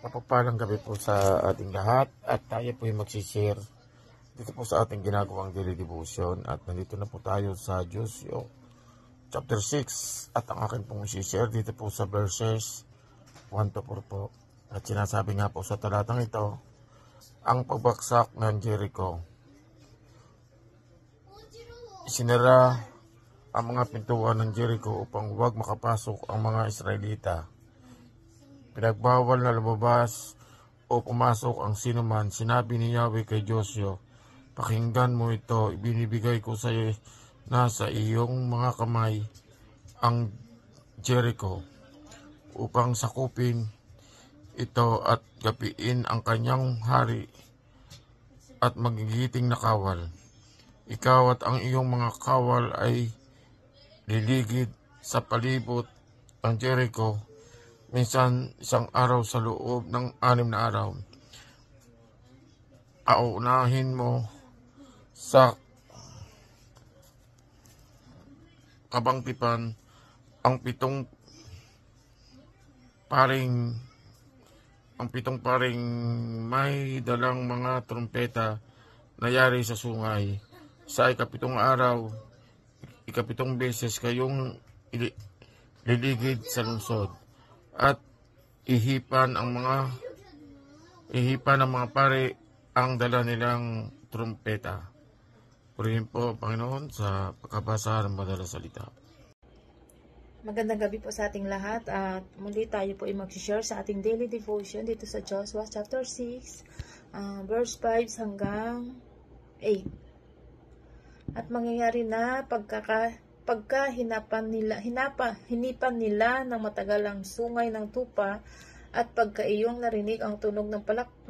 Mapagpalang gabi po sa ating lahat at tayo po yung magsishare dito po sa ating ginagawang daily devotion at nandito na po tayo sa Joshua chapter 6 at ang akin pong share dito po sa verses 1 to 4 po. At sinasabi nga po sa talatang ito, ang pagbagsak ng Jericho. Isinara ang mga pintuan ng Jericho upang huwag makapasok ang mga Israelita. Pinagbawal na lumabas o pumasok ang sinuman. Sinabi ni Yahweh kay Joshua, pakinggan mo ito, ibinibigay ko sa nasa iyong mga kamay ang Jericho upang sakupin ito at gapiin ang kanyang hari at magigiting na kawal. Ikaw at ang iyong mga kawal ay liligid sa palibot ang Jericho, minsan isang araw sa loob ng 6 na araw. Aunahin mo sa kabangtipan ang pitong paring may dalang mga trompeta na yari sa sungay. Sa ikapitong araw, ikapitong beses kayong liligid sa lungsod at ihipan ng mga pare ang dala nilang trumpeta. Purihin po, Panginoon, sa pagkabasa ng madalas salita. Magandang gabi po sa ating lahat at muli tayo po ay mag-share sa ating daily devotion dito sa Joshua chapter 6, verse 5 hanggang 8. At mangyayari na hinipan nila ng matagal ang sungay ng tupa at pagka iyong narinig ang tunog ng palakpak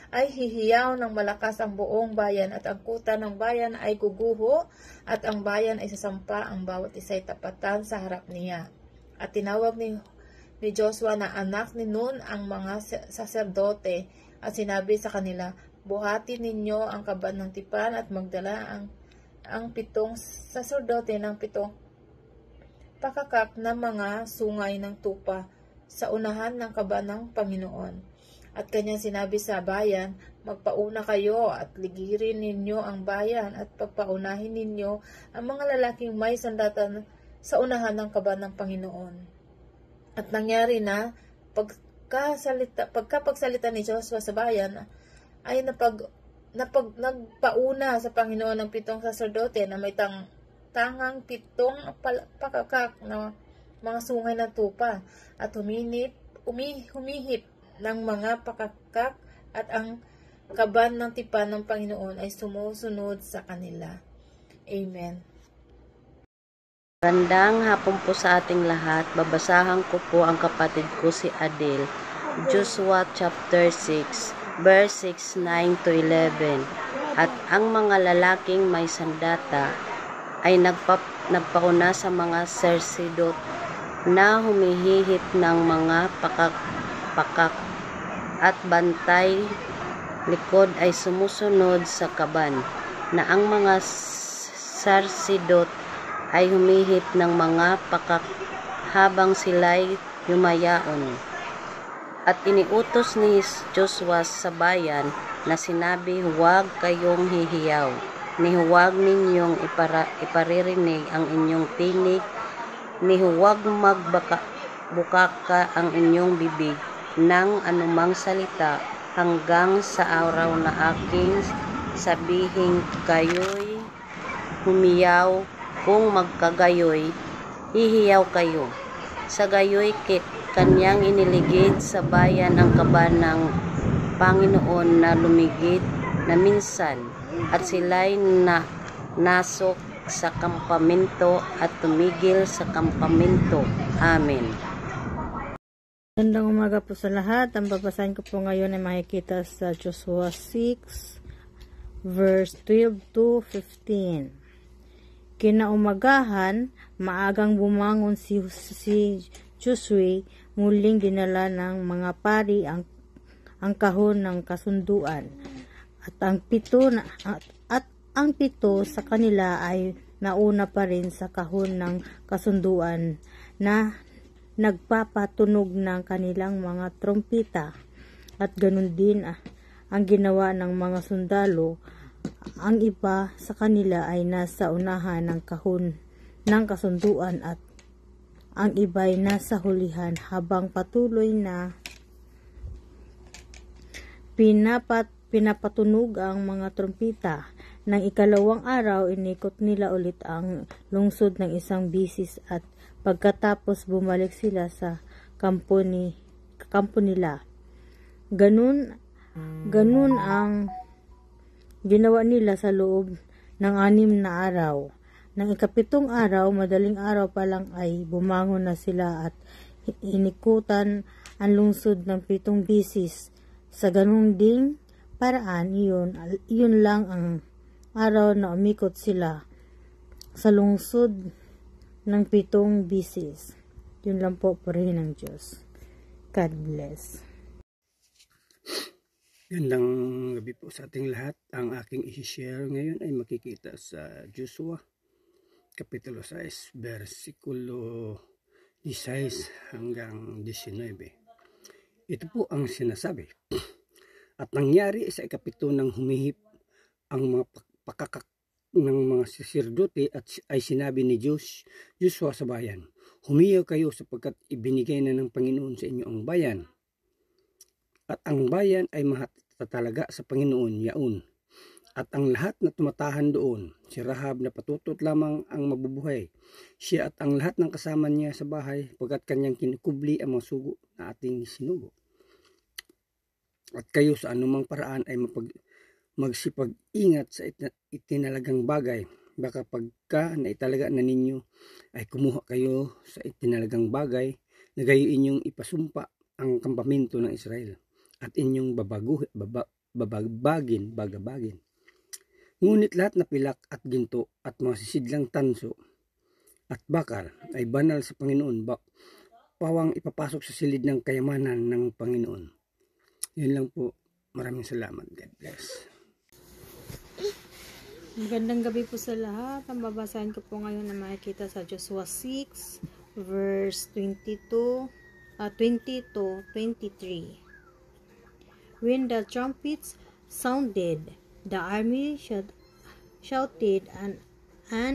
ay hihiyaw ng malakas ang buong bayan at ang kuta ng bayan ay guguho at ang bayan ay sasampa ang bawat isa'y tapatan sa harap niya. At tinawag ni Joshua na anak ni Nun ang mga saserdote at sinabi sa kanila, buhatin ninyo ang kaban ng tipan at magdala ang 7 saserdote ng 7 pakakak na mga sungay ng tupa sa unahan ng kaban ng Panginoon. At kanyang sinabi sa bayan, magpauna kayo at ligirin ninyo ang bayan at pagpaunahin ninyo ang mga lalaking may sandatan sa unahan ng kaban ng Panginoon. At nangyari na, pagkapagsalita ni Joshua sa bayan, ay nagpauna sa Panginoon ng 7 saserdote na may tangang 7 pakakak na mga sungay na tupa at humihip ng mga pakakak at ang kaban ng tipan ng Panginoon ay sumusunod sa kanila. Amen. Magandang hapon po sa ating lahat. Babasahan ko po ang kapatid ko si Adele. Joshua chapter 6, verse 6, 9 to 11. At ang mga lalaking may sandata ay nagpauna sa mga sersidot na humihihip ng mga pakak at bantay likod ay sumusunod sa kaban, na ang mga sersidot ay humihip ng mga pakak habang sila'y yumayaon. At iniutos ni Joshua sa bayan na sinabi, huwag kayong hihiyaw, ni huwag ninyong iparirinig ang inyong tinig, ni huwag magbukaka ang inyong bibig ng anumang salita hanggang sa araw na aking sabihin kayo'y humiyaw. Kung magkagayoy, hihiyaw kayo. Sa gayoy, kanyang iniligid sa bayan ang kaban ng Panginoon na lumigid na minsan, at sila'y nasok sa kampamento at tumigil sa kampamento. Amen. Magandang umaga po sa lahat. Ang babasahin ko po ngayon ay makikita sa Joshua 6, verse 12 to 15. Kinaumagahan, maagang bumangon si Joshua, muling dinala ng mga pari ang kahon ng kasunduan. At ang 7 sa kanila ay nauna pa rin sa kahon ng kasunduan na nagpapatunog ng kanilang mga trompeta. At ganun din ang ginawa ng mga sundalo. Ang iba sa kanila ay nasa unahan ng kahon ng kasunduan at ang iba ay nasa hulihan. Habang patuloy na pinapatunog ang mga trompeta, ng ikalawang araw inikot nila ulit ang lungsod ng isang bisis at pagkatapos bumalik sila sa kampo nila. Ganun ang ginawa nila sa loob ng 6 na araw. Nang ikapitong araw, madaling araw pa lang ay bumangon na sila at inikutan ang lungsod ng 7 bisis. Sa ganung ding paraan, yun lang ang araw na umikot sila sa lungsod ng 7 bisis. Yun lang po, purihin ng Diyos. God bless. Gandang gabi po sa ating lahat. Ang aking i-share ngayon ay makikita sa Joshua Kapitulo 6, versikulo 16 hanggang 19. Ito po ang sinasabi. At nangyari sa ikapito ng humihip ang mga pakakak ng mga saserdoti at ay sinabi ni Joshua sa bayan, humiyaw kayo sapagkat ibinigay na ng Panginoon sa inyo ang bayan. At ang bayan ay mahatatalaga sa Panginoon yaon. At ang lahat na tumatahan doon, si Rahab na patutot lamang ang mabubuhay. Siya at ang lahat ng kasama niya sa bahay, pagkat kanyang kinukubli ang mga sugo na ating sinugo. At kayo sa anumang paraan ay magsipag-ingat sa itinalagang bagay. Baka pagka na italaga na ninyo, ay kumuha kayo sa itinalagang bagay na gayo inyong ipasumpa ang kampamento ng Israel at inyong babagin. Ngunit lahat na pilak at ginto at mga sisidlang tanso at bakal ay banal sa Panginoon, pawang ipapasok sa silid ng kayamanan ng Panginoon. Yun lang po. Maraming salamat. God bless. Magandang gabi po sa lahat. Ang babasahin ko po ngayon na makikita sa Joshua 6 verse 20 to 23. When the trumpets sounded, the army shouted, and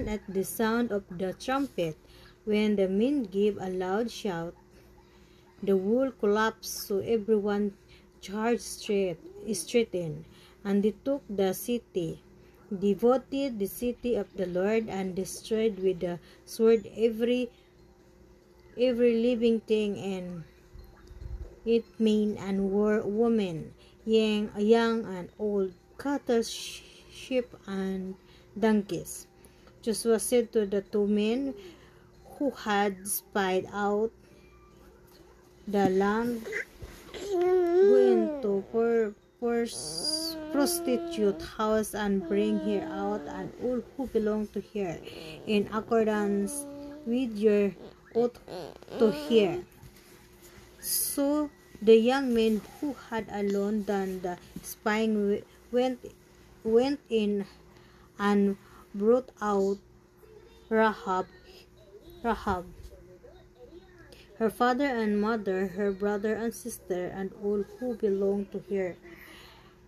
at the sound of the trumpet, when the men gave a loud shout, the wall collapsed, so everyone charged straight in, and they took the city, devoted the city of the Lord, and destroyed with the sword every living thing in it, men and women, young and old, cattle, sheep, and donkeys. Joshua said to the 2 men who had spied out the land, go into prostitute house and bring her out and all who belong to her, in accordance with your oath to her. So the young men who had alone done the spying went in and brought out Rahab, her father and mother, her brother and sister, and all who belonged to her.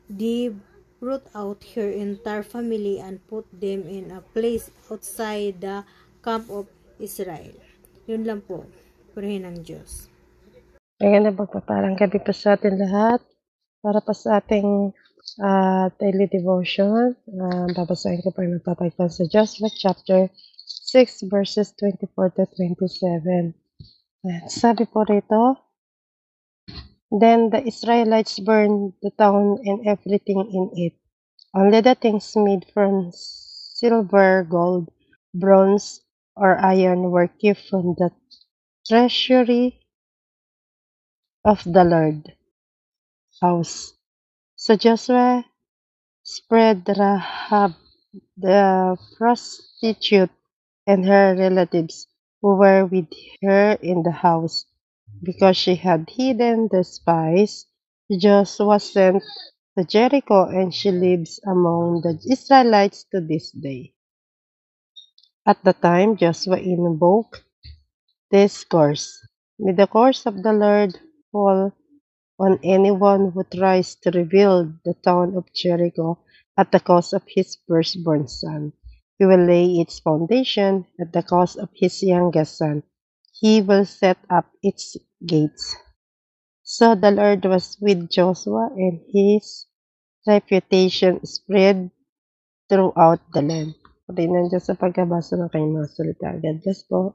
They brought out her entire family and put them in a place outside the camp of Israel. Yun lang po. Purihin ng Diyos. Magandang pagpapalang gabi po sa atin lahat. Para pa sa ating daily devotion, babasahin ko po yung magpapagpan sa Joshua chapter 6 verses 24 to 27. Sabi po rito, then the Israelites burned the town and everything in it, only the things made from silver, gold, bronze, or iron were kept from the treasury of the Lord house. So Joshua spread Rahab the prostitute and her relatives who were with her in the house, because she had hidden the spies. Joshua sent to Jericho, and she lives among the Israelites to this day. At the time Joshua invoked this curse, May the curse of the Lord fall on anyone who tries to rebuild the town of Jericho at the cost of his firstborn son. He will lay its foundation at the cost of his youngest son. He will set up its gates. So the Lord was with Joshua, and his reputation spread throughout the land. Pati nandiyan sa pagbabasa ng kanyang mga salita. God bless po.